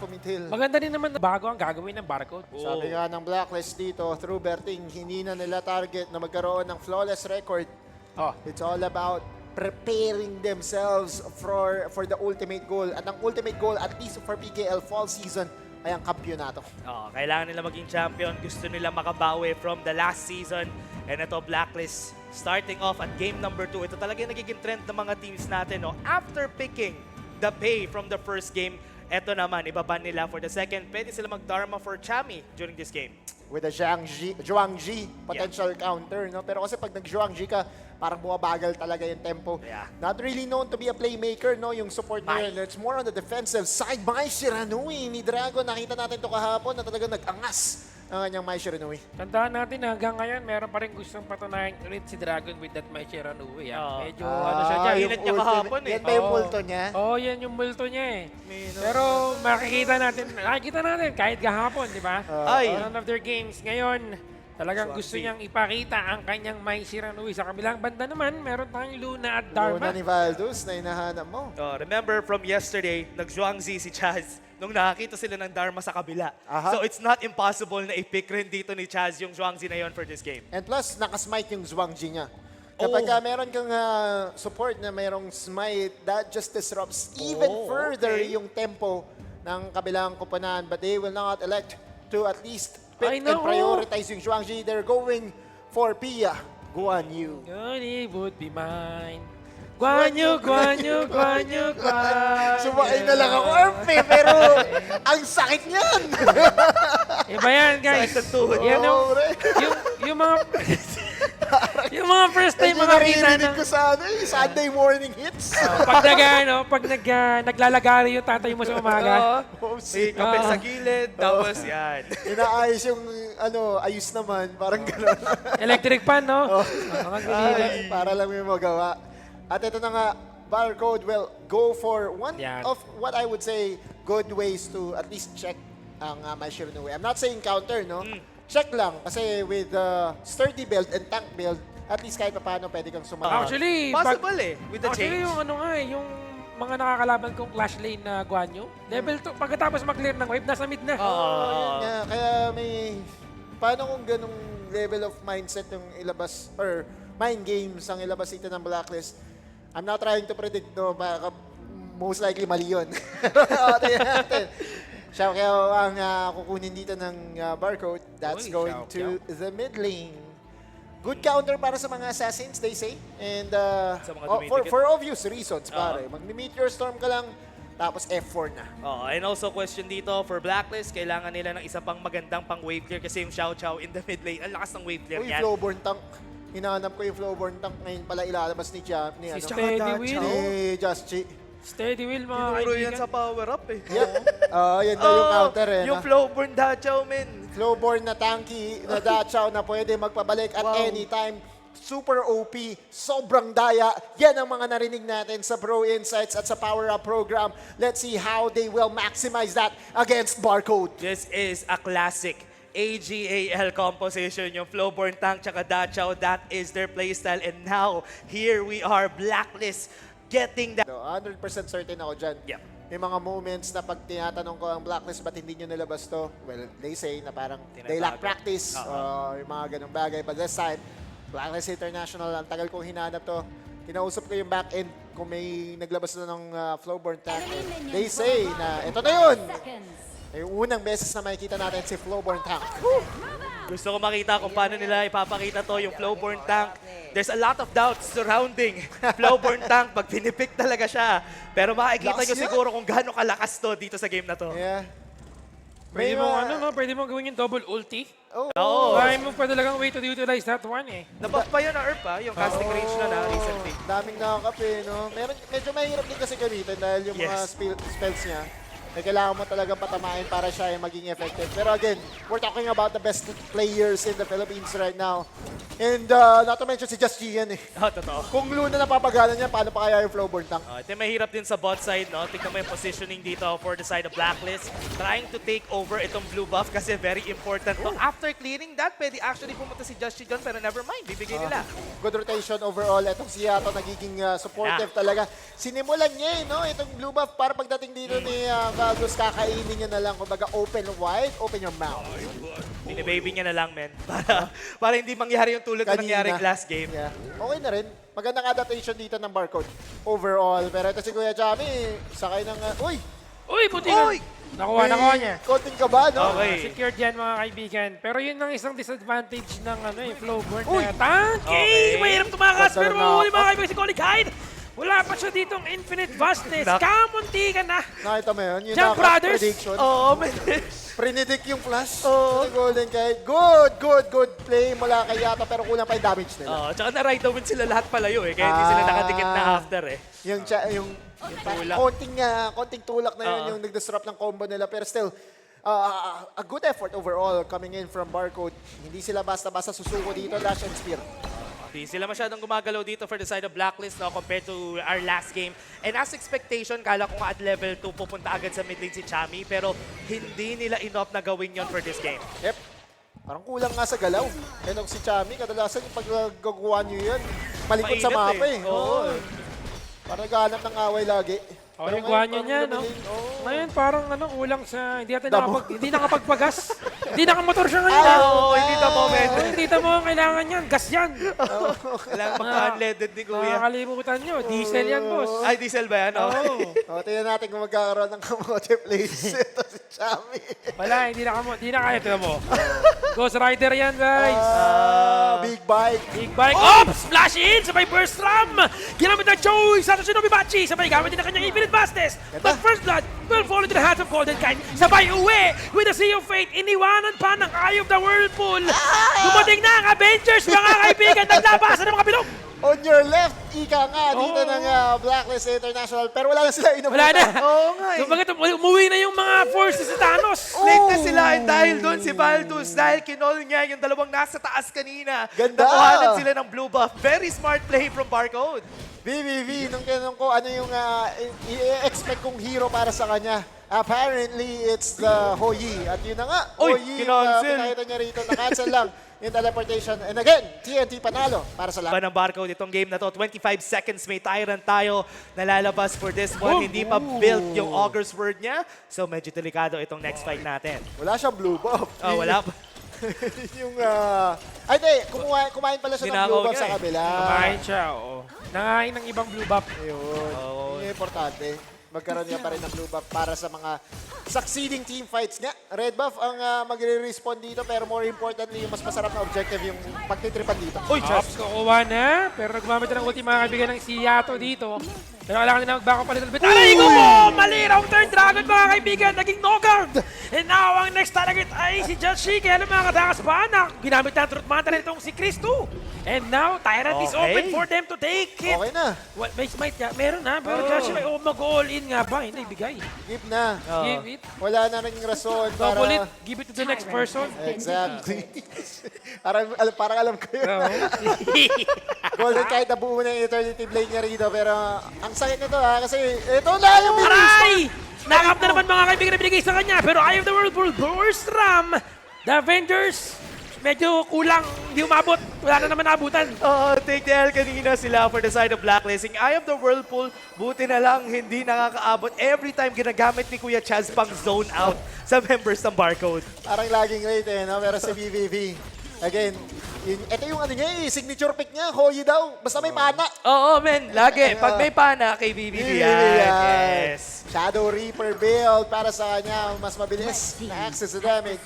Baphomet Hill. Maganda din naman bago ang gagawin ng Barcode. Sabi nga ng Blacklist dito, through Berting, hindi na nila target na magkaroon ng flawless record. Oh. It's all about preparing themselves for the ultimate goal. At ang ultimate goal, at least for PKL fall season, ay ang kampyonato. Kailangan nila maging champion. Gusto nila makabawi from the last season. And ito, Blacklist, starting off at game number 2. Ito talaga yung nagiging trend ng mga teams natin. No? After picking the pay from the first game, ito naman, ibaban nila for the second. Pwede sila mag-Dharma for Chami during this game. With a Zhuangzi potential counter, no? Pero kasi pag nag-Zhuangzi ka, parang bumabagal talaga yung tempo. Yeah. Not really known to be a playmaker, no? Yung support na yun. It's more on the defensive side. Mai Shiranui ni Dragon. Nakita natin to kahapon na talagang nag-angas ang kanyang Mai Shiranui. Tandaan natin hanggang ngayon, meron pa rin gustong patunayan ulit si Dragon with that Mai Shiranui. Medyo ano siya dyan. Hilat niya kahapon eh. Yan ba yung multo niya? Yan yung multo niya eh. Pero nakikita natin kahit kahapon, di ba? One of their games ngayon, talagang gusto niyang ipakita ang kanyang Mai Shiranui. Sa kabilang banda naman, meron tayong Luna at Dharma. Luna ni Valdus na hinahanap mo. Remember from yesterday, nag-Zhuangzi si Chaz nung nakakita sila ng Dharma sa kabila. Aha. So it's not impossible na i-pick rin dito ni Chaz yung Zhuangzi na yon for this game. And plus, nakasmite yung Zhuangzi niya. Kapag meron kang support na mayroong smite, that just disrupts even further yung tempo ng kabilang koponan. But they will not elect to at least pick and prioritize yung Zhuangzi. They're going for Pia Guan Yu. He would be mine. Guan Yu, Guan Yu, Guan Yu, Guan Yu. Sumakay na lang ako, Arpe, pero ang sakit niyan. Iba yan, guys. Sakit sa tuhod. Yan yung mga... yung mga first time makakita ng... ko sa Sunday morning hits. Pag naglalagari yung tatay mo sa umaga. May kape sa gilid, tapos yan. Inaayos yung ayos naman, parang gano'n. Electric fan, no? Mga gulila. Para lang may magawa. At ito na nga, Barcode will go for one of what I would say good ways to at least check ang Mai Shiranui. I'm not saying counter, no? Check lang. Kasi with sturdy build and tank build, at least kahit paano pwede kang sumama. Actually, Possible with the actually, change. yung mga nakakalaban kong clash lane na Guan Yu, level 2, pagkatapos mag-clear ng wave, nasa mid na. Yun nga. Kaya may... Paano kung ganong level of mindset yung ilabas, or mind games ang ilabas ito ng Blacklist? I'm not trying to predict, no, most likely mali yun. Tingnan natin. Xiao Qiao ang kukunin dito ng Barcode. That's going to the mid lane. Good counter para sa mga assassins, they say. And for obvious reasons, pare. Mag-meteor storm ka lang, tapos F4 na. And also question dito for Blacklist, kailangan nila ng isa pang magandang pang wave clear kasi yung Xiao Qiao in the mid lane. Ang lakas ng wave clear Uy, yan. Flowborn tank. Hinahanap ko yung Flowborn tank. Ngayon pala ilalabas ni Steady Will. Ni Just Chi. Steady Will, mga Tinuro yan kaibigan. sa power-up eh. Yan daw yung counter eh. Yung Flowborn Dachao, men. Flowborn na tanky na Dachao na pwede magpabalik at anytime. Super OP, sobrang daya. Yan ang mga narinig natin sa Bro Insights at sa Power Up program. Let's see how they will maximize that against Barcode. This is a classic AGAL composition, yung Flowborn Tank tsaka Dachao, that is their playstyle. And now, here we are, Blacklist, getting that. 100% certain ako dyan. Yep. May mga moments na pag tinatanong ko ang Blacklist, ba't hindi nyo nilabas to? Well, they say na parang they lack practice. Yung mga ganong bagay. But this time, Blacklist International, ang tagal kong hinanap to. Kinausap ko yung back-end kung may naglabas na ng Flowborn Tank. They say na ito na yun! Yung unang beses na makikita natin si Flowborn Tank. Gusto ko makita kung paano nila ipapakita to yung Flowborn Tank. There's a lot of doubts surrounding Flowborn Tank pag pinipick talaga siya. Pero makikita nyo siguro kung gaano kalakas to dito sa game na to. Yeah. Pwede mo, pwede mo gawin yung double ulti. Oo. Kaya mo pa talagang way to utilize that one eh. Nabuff pa yun na Earth yung casting range na recently. Daming nakakape, no? Medyo mahirap din kasi gamitin dahil yung mga spells niya. Kailangan mo talagang patamain para siya ay maging effective. Pero again, we're talking about the best players in the Philippines right now. And not to mention si Just Gian eh. Totoo. Kung Luna na papagalan niya, paano pa kaya yung Flowborn Tank? Ito mahirap din sa bot side, no? Tignan mo yung positioning dito for the side of Blacklist. Trying to take over itong blue buff kasi very important to. After clearing that, pwede actually pumunta si Just Chi pero never mind, bibigay nila. Good rotation overall. Itong si Yato nagiging supportive talaga. Sinimulan niya eh, no? Itong blue buff para pagdating dito ni Valdos, kakainin nyo na lang. Kumbaga, open wide, open your mouth. Binibaby niya na lang, men. Para hindi mangyari yung tulad na nangyari last game. Yeah. Okay na rin. Magandang adaptation dito ng Barcode. Overall. Pero ito si Kuya Chami, sakay ng... uy! Uy, buti na. Nakuha niya. Konting kaba, no? Okay. Secured yan mga kaibigan. Pero yun ang isang disadvantage ng Flowborn Uy! na tank. Okay. Mahirap tumakas. Ganda Pero na mahuli ako. mga kaibigan si Colin Hyde. Wala pa siya ditong infinite vastness. Nak- Kamunti ka na. Nakita mo yun? Yung Jump Brothers? prediction. Oo, men. Prinidik yung flash. Oo. Ni Golden Kite. Good play mula kay Yato pero kulang pa yung damage nila. Oo, tsaka na-ride the win sila lahat palayo eh. Kaya hindi sila nakadikit na after eh. Yung tulak. konting tulak na yun Oo. yung nag-disrupt ng combo nila. Pero still, a good effort overall coming in from Barcode. Hindi sila basta-basta susuko dito, dash and spear. Di sila masyadong gumagalaw dito for the side of Blacklist no, compared to our last game. And as expectation, kala ko nga at level 2 pupunta agad sa mid lane si Chami. Pero hindi nila enough na gawin yon for this game. Yep. Parang kulang nga sa galaw. Yan si Chami, kadalasan yung paggagawa nyo yun, malikot sa Mainit mapa eh. eh. Oo. Parang naghahanap ng away lagi. O, Pero yung ngayon, guanyo niya, parang no? lumilin. Oo. Ngayon, parang kulang sa... Hindi natin Damo. hindi nakapagpagas. Hindi nakamotor siya ngayon. Ay, Oo, hindi na moment. Oh, hindi mo ang kailangan yan. Gas yan. Kailangan magka-unleaded ni Kuya. Makakalimutan nyo. Diesel yan, boss. Ay, diesel ba yan? Okay. O, tingnan natin kung magkakaroon ng kamote plays. Ito si Chami. Wala, hindi na kaya. Tignan mo. Ghost Rider yan, guys. Big bike. Big bike. Oh! Splash in! Sabay burst ram! Ginamit ng Joey sa Shinobi Bachi. Sabay gamit din ang kanyang infinite fastest. But first blood will fall into the hands of Golden Kite. Sabay uwi with the Sea of Fate. Iniwanan pa ng Eye of the Whirlpool. Dumating na ang Avengers, mga kaibigan. Naglabasan ng mga bilog. On your left, ika nga, dito Oo. ng Blacklist International. Pero wala na sila inabutan. Wala na. Oo nga eh. Kumbaga, umuwi na yung mga forces si Thanos. Late na sila and dahil doon si Valdos, dahil kinol niya yung dalawang nasa taas kanina. Ganda. Nakuhanan sila ng blue buff. Very smart play from Barcode. BBV, nung tinanong ko ano yung i-expect kong hero para sa kanya. Apparently, it's the Hoyi. At yun na nga, Uy, Hoyi, kinancel. pinakita niya rito, na-cancel lang yung teleportation. And again, TNT panalo para sa lahat. Ba ng Barcode itong game na to. 25 seconds, may Tyrant tayo nalalabas for this one. Hindi pa built yung Augur's Word niya. So medyo delikado itong next fight natin. Wala siyang blue buff. Oh, wala pa. yung, ay, di, kumain pala siya ng Ninakaw blue buff niya sa eh. kabila. Kumain siya, oo. Nangain ng ibang blue buff. Ayun. Yun yung importante. Magkaroon niya pa rin ng blue buff para sa mga succeeding team fights nga. Red buff ang magre-respawn dito pero more importantly, yung mas masarap na objective yung pagtitripan dito. Uy, Ops, kukuha na. Pero nagmamit na ng ulti mga kaibigan ng si Yato dito. Pero kailangan nila mag-back up a little bit. Aray ko po! Mali! Wrong turn dragon mga kaibigan. Naging no guard. And now, ang next target ay si Joshi. Kaya lang mga katakas pa na ginamit na truth mantra nitong si Chris too. And now, Tyrant is Okay. open for them to take it. Okay na. What, may smite niya? Meron na. Pero Joshi may mag-all in nga ba? Hindi, bigay. Give na. Give it. Wala na rin rason para... Double it. Give it to the next person. Exactly. parang alam ko yun. Oo. Golden kahit nabuo na yung Eternity Blade niya rito pero ang sakit nito kasi ito na yung Aray! Nakap na naman mga kaibigan na binigay sa kanya. Pero Eye of the Whirlpool, Burst Ram. The Avengers, medyo kulang. Hindi umabot. Wala na naman naabutan. Take the L kanina sila for the side of Blacklist. Yung Eye of the Whirlpool, buti na lang hindi nakakaabot. Every time ginagamit ni Kuya Chaz pang zone out sa members ng Barcode. Parang laging late no? Pero si BBV, again, ito yung ano niya signature pick niya, Hoyi daw. Basta may mana. Oo, men. Lagi. Pag may pana kay BBB yan. Yes. Shadow Reaper build para sa kanya, mas mabilis na access to damage.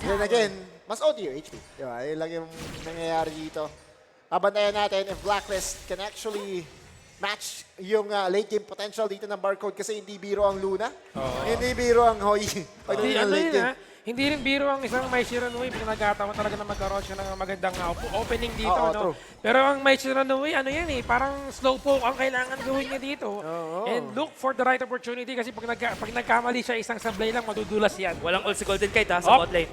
Then again, mas OD yung HP. Diba? Yun lang yung nangyayari dito. Babantayan natin if Blacklist can actually match yung late game potential dito ng Barcode kasi hindi biro ang Luna. Hindi biro ang Hoyi. Hindi, Pagdating ng ano late yun game. Hindi rin biro ang isang Mai Shiranui. Pinagkataon talaga na magkaroon siya ng magandang opening dito. Oo, no? true. Pero ang Mai Shiranui, ano yan eh, parang slowpoke ang kailangan gawin niya dito. And look for the right opportunity kasi pag nagkamali siya isang sablay lang, madudulas yan. Walang ult si Golden Kite ha, sa Op. bot lane.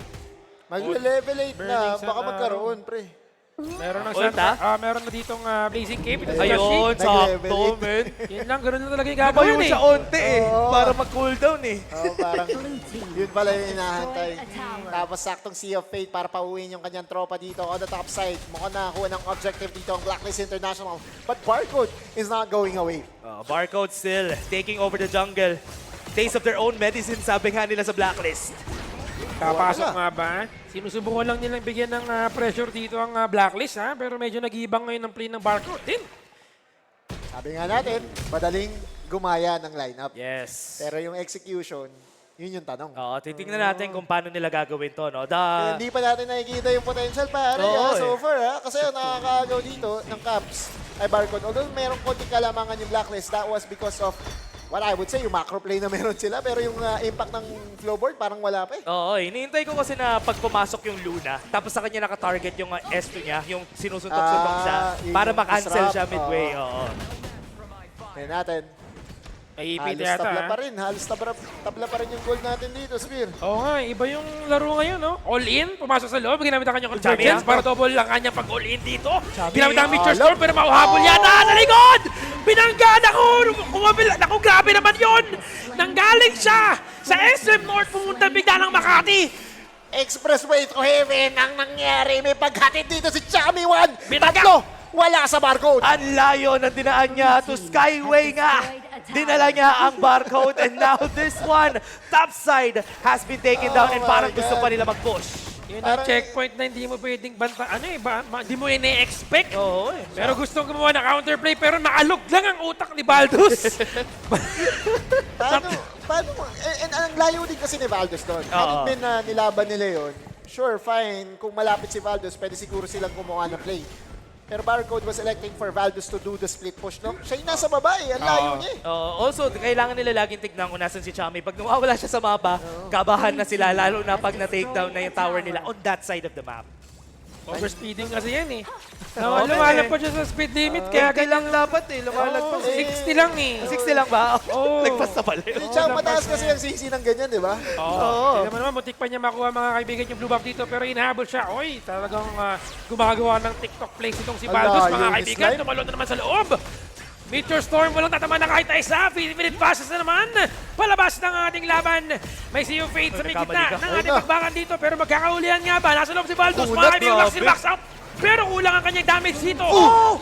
Mag-level 8 na, Burning Sun, baka magkaroon, pre. Meron ng Ult, meron na ditong Blazing Cape. Ito si Ayun, Yoshi. sakto, Nag-level men. Yan lang, ganun lang talaga yung Tumayo gagawin eh. siya onte eh. Oo. Para mag-cooldown eh. Parang yun pala yung inahantay. Tapos saktong Sea of Fate para pauwiin yung kanyang tropa dito on the top side. Mukhang nakakuha ng objective dito ang Blacklist International. But Barcode is not going away. Barcode still taking over the jungle. taste of their own medicine, sabi nga nila sa Blacklist. Kapasok nga ba? Sinusubukan lang nilang bigyan ng pressure dito ang Blacklist, ha? Pero medyo nag-iibang ngayon ang play ng Barcode din. Sabi nga natin, madaling gumaya ng lineup. Yes. Pero yung execution, yun yung tanong. Oo, titingnan natin kung paano nila gagawin to, no? Hindi pa natin nakikita yung potential pare so far kasi ang nakakaagaw dito ng Caps ay Barcode. Although merong konting kalamangan yung Blacklist, that was because of what I would say, yung macro play na meron sila. Pero yung impact ng flowboard, parang wala pa eh. Oo, hinihintay ko kasi na pag pumasok yung Luna, tapos sa kanya naka-target yung S2 niya, yung sinusuntok-suntok siya, yun para yung ma-cancel disrupt. siya midway. Oo. Kaya natin, Naipit halos yata, tabla ha? pa rin. Halos tabla pa rin yung goal natin dito, Spear. Oo nga, iba yung laro ngayon, no? All in, pumasok sa loob, ginamit ang kanyang Chami, convergence ah. para double lang kanyang pag-all in dito. Chami, Ginamit ang Meteor alam. Storm, pero mauhabol yata sa likod! Binanggaan ako! Naku, grabe naman yun! Nanggaling siya sa SM North, pumunta bigla ng Makati. Expressway to Heaven ang nangyari. May paghatid dito si Chami 1. Binaga! Tatlo, wala sa Barcode. Ang layo ng dinaan niya to Skyway nga. Dinala niya ang Barcode and now this one, topside, has been taken down and my parang gusto God. pa nila mag-push. Yun ang Parang- checkpoint na hindi mo pwedeng banta. Ano eh, hindi mo ine-expect. Oo eh. Pero gustong gumawa ng counterplay, pero naalog lang ang utak ni Baldus. Paano mo? And ang layo din kasi ni Valdez doon. Kahit din na nilaban nila yon, sure, fine. Kung malapit si Valdez, pwede siguro silang gumawa ng play. Pero Barcode was electing for Valdez to do the split push, no? Siya yung nasa baba eh. Ang layo niya eh. Also, kailangan nila laging tignan kung nasan si Chami. Pag nawawala siya sa mapa, kabahan na sila, lalo na pag na-takedown na yung tower nila on that side of the map. Overspeeding kasi yan eh. Oo, Lumalap pa siya sa speed limit, kaya Kailang dapat eh, lumalagpas. 60 lang eh. 60 lang ba? Oo. Lagpas na pala. Hindi siya mataas kasi ang CC ng ganyan, di ba? Oo. Hindi naman, muntik pa niya makuha mga kaibigan yung blue buff dito, pero inahabol siya. Oy, talagang gumagawa ng TikTok plays itong si Baldus, Ala, mga yung kaibigan. slide. Tumalon na naman sa loob. Meteor Storm, walang tatama na kahit isa. Minute passes na naman. Palabas ng ating laban. May Sea of Fate sa may gitna ng ating pagbangan dito, pero magkakaulihan nga ba? Nasa loob si Baldus, mga kaibigan, max out. Pero kulang ang kanyang damage dito.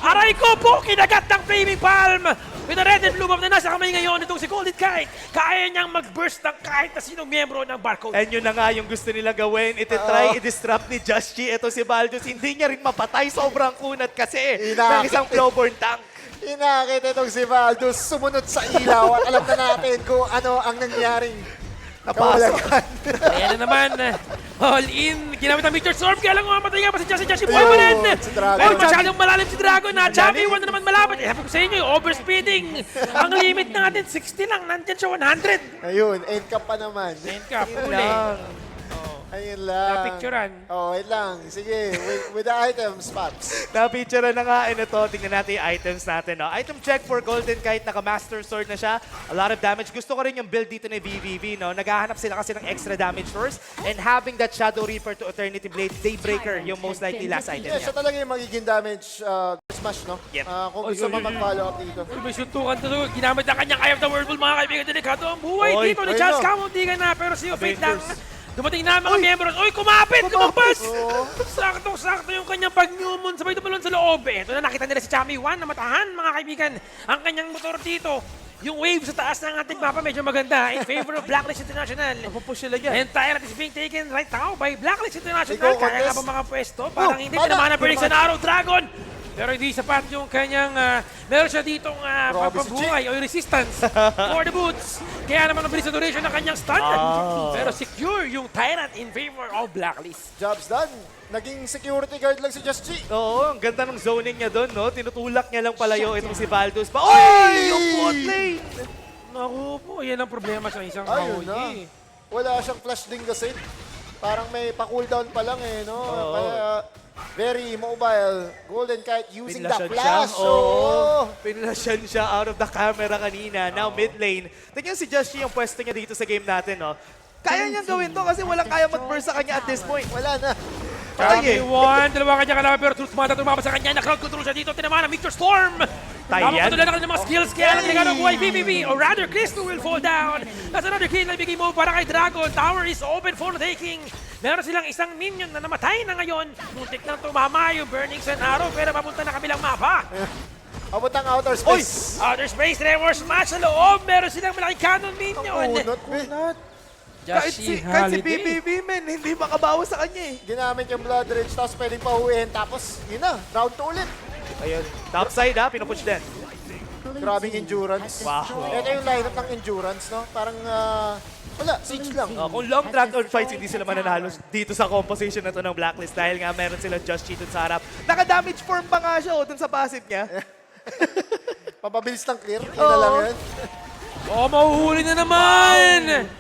Aray ko po, kinagat ng Flaming Palm. With a red and blue buff na nasa kamay ngayon itong si Golden Kite. Kaya niyang mag-burst ng kahit na sinong miyembro ng Barcode. And yun na nga yung gusto nila gawin. Iti-try, i-disrupt ni Just G. Ito si Baldus, hindi niya rin mapatay. Sobrang kunat kasi ng isang flowborn tank. Inakit itong si Valdez, sumunod sa ilaw at alam na natin kung ano ang nangyaring Napasok. Ayan na naman. All in. Ginamit ang Meteor Storm. Kaya lang mamatay nga pa si Josh. Si Josh, buhay pa rin. si Dragon. Pero masyadong malalim si Dragon. Chami, one na naman malapit. Sabi ko sa inyo, overspeeding. Ang limit natin, 60 lang. Nandyan siya, 100. Ayun, end cap pa naman. End cap, huli. Ayun lang. Napicturean. Oh, wait lang. Sige, with the items, Paps. Na-feature na nga. And ito, tingnan natin yung items natin. No? Item check for Golden Kite. Naka-Master Sword na siya. A lot of damage. Gusto ko rin yung build dito ni VVV. No? Naghahanap sila kasi ng extra damage first. And having that Shadow Reaper to Eternity Blade, Daybreaker, yung most likely last item Yeah, niya. siya talaga yung magiging damage smash, no? Yep. Kung gusto mo mag-follow up dito. Uy, may suntukan to. Ginamit ang kanyang Eye of the Whirlpool, mga kaibigan. Delikado ang buhay Oy, dito ni ayun Charles na. Kamuntigan na. Pero si Fate lang. Avengers. Dumating na ang mga miyembros. Uy, kumapit! Lumagpas! Oo. Saktong-sakto yung kanyang pag-Newmon. Sabay tumalon sa loob. Ito na, nakita nila si Chami 1 na matahan, mga kaibigan. Ang kanyang motor dito. Yung wave sa taas ng ating mapa medyo maganda in favor of Blacklist International. Napupush sila dyan. And Tyrant is being taken right now by Blacklist International. Ikaw, Kaya nga contest. ba mga pwesto? Parang hindi para. tinamaan na Felix sa Arrow Dragon. Pero hindi sapat yung kanyang, meron siya ditong Grabe si papabuhay o yung resistance for the boots. Kaya naman mabilis na duration ng kanyang stun. Pero secure yung Tyrant in favor of Blacklist. Jobs done. Naging security guard lang si Just G. Oo, ang ganda ng zoning niya doon, no? Tinutulak niya lang palayo itong si Baldus pa. Oy! Yung bot lane! Naku po, yan ang problema sa isang Ayun Maui. na. Wala siyang flash din kasi. Parang may pa-cooldown pa lang eh, no? Kaya very mobile. Golden Kite using the Pinlasyan flash. siya. Oo. Pinlasyan siya out of the camera kanina. Now mid lane. Tingnan si Just G yung pwesto niya dito sa game natin, no? Kaya niyang gawin to kasi walang kaya mag-burst sa kanya at this point. Wala na. Patay eh. Chami 1, dalawa kanya kalaban pero Truth Mata tumama sa kanya. Na-crowd control siya dito. Tinamaan ang Meteor Storm. Tay Tama yan. ko na ng mga skills kaya lang delikado ang buhay PvP. Or rather, Cristo will fall down. That's another kill na ibigay mo para kay Dragon. Tower is open for the taking. Meron silang isang minion na namatay na ngayon. Muntik nang tumama yung Burning Sun Arrow pero mapunta na kabilang mapa. Abot ang outer Oy! space. Outer Space, Tremor Smash sa loob. Meron silang malaking cannon minion. Kunot, be. Kahit si BBB, men, hindi makabawas sa kanya eh. Ginamit yung Blood Rage, tapos pwedeng pauwihin. Tapos, yun na, round 2 ulit. Ayun, topside ha, pinupush din. Grabing endurance. Wow. Ito yung lineup ng endurance, no? Parang, wala, siege lang. Kung long drag on fights, hindi sila mananalo dito sa composition na to ng Blacklist dahil nga meron silang Just Cheated sa harap. Naka-damage form pa nga siya dun sa passive niya. Papabilis ng clear, yun na lang yun. Oh, mahuhuli na naman!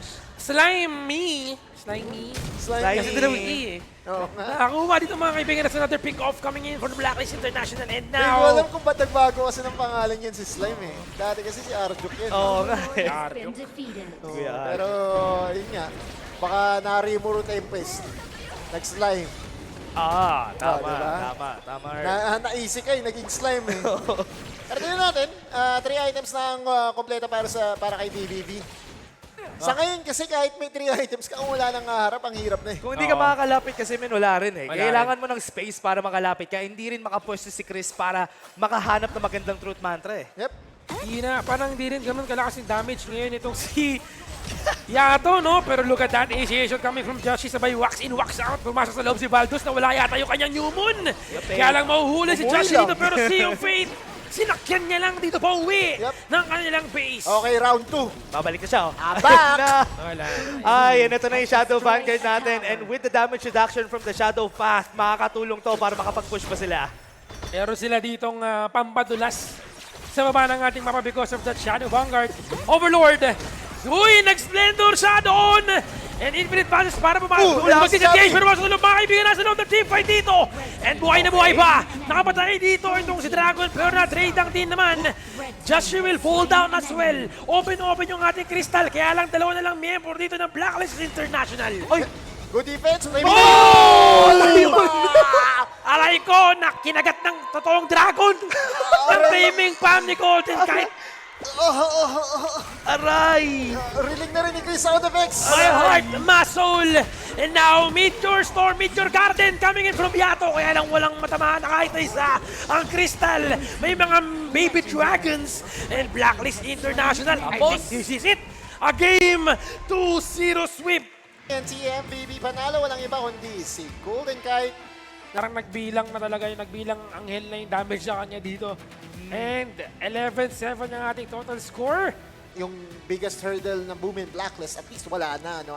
Slimy! Slimy? Slime. Kasi dalawang E eh. Oo nga. Nakakuha dito mga kaibigan. That's another pick-off coming in for the Blacklist International. And Hindi ko alam now... kung ba't nagbago kasi ng pangalan yan si Slime eh. Dati kasi si Arjuk yan. Oo nga eh. Been defeated. Oo, Kuya Arjuk. pero, yun nga. Baka Narimuro Tempest. Nag-slime. Tama, diba? tama. Naisik ay, naging slime eh. Pero tingnan natin, 3 items na ang kompleto para kay BBB. Sa ngayon kasi kahit may 3 items ka, kung wala nang harap, ang hirap na eh. Kung hindi ka makakalapit kasi men, wala rin eh. Wala Kailangan mo ng space para makalapit ka. Hindi rin makapwesto si Chris para makahanap ng magandang truth mantra eh. Yep. Hindi na, parang hindi rin ganun kalakas yung damage ngayon itong si Yato, no? Pero look at that initiation coming from Joshi, sabay wax in, wax out. Pumasok sa loob si Valdos na wala yata yung kanyang new moon. Kaya lang mahuhuli si Umuwi Joshi lang. dito pero Sea of Fate, sinakyan niya lang dito pa uwi Yep. ng kanilang base. Okay, round 2. Babalik na siya oh. Back! Wala. Ay, ito na yung Shadow Vanguard natin. And with the damage reduction from the Shadow Path, makakatulong to para makapag-push pa sila. Meron sila ditong pampadulas sa baba ng ating mapa because of that Shadow Vanguard. Overlord! Uy, nag-Splendor siya doon! And Infinite Passes para pumasok. last Mag-disengage shot. pero masok loob mga kaibigan nasa loob ng team fight dito. And buhay na buhay pa. Nakapatay dito itong si Dragon pero na-trade ang team naman. Joshi will fall down as well. Open yung ating Crystal. Kaya lang dalawa na lang miyembro dito ng Blacklist International. Oy! Good defense. May Aray ko, kinagat ng totoong dragon. Ang taming pam ni Golden kahit Aray! rinig na rinig ko yung sound effects. my heart, my soul. And now, Meteor Storm, Meteor Garden coming in from Yato. Kaya lang walang matamaan na kahit na isa. Ang Crystal, may mga baby dragons. And Blacklist International, I think this is it. A game 2-0 sweep. NCM, BB panalo, walang iba kundi si Golden Kite. Parang nagbilang na talaga yung nagbilang anghel na yung damage sa kanya dito. And 11-7 ang ating total score. Yung biggest hurdle ng Boomin Blacklist, at least wala na. No?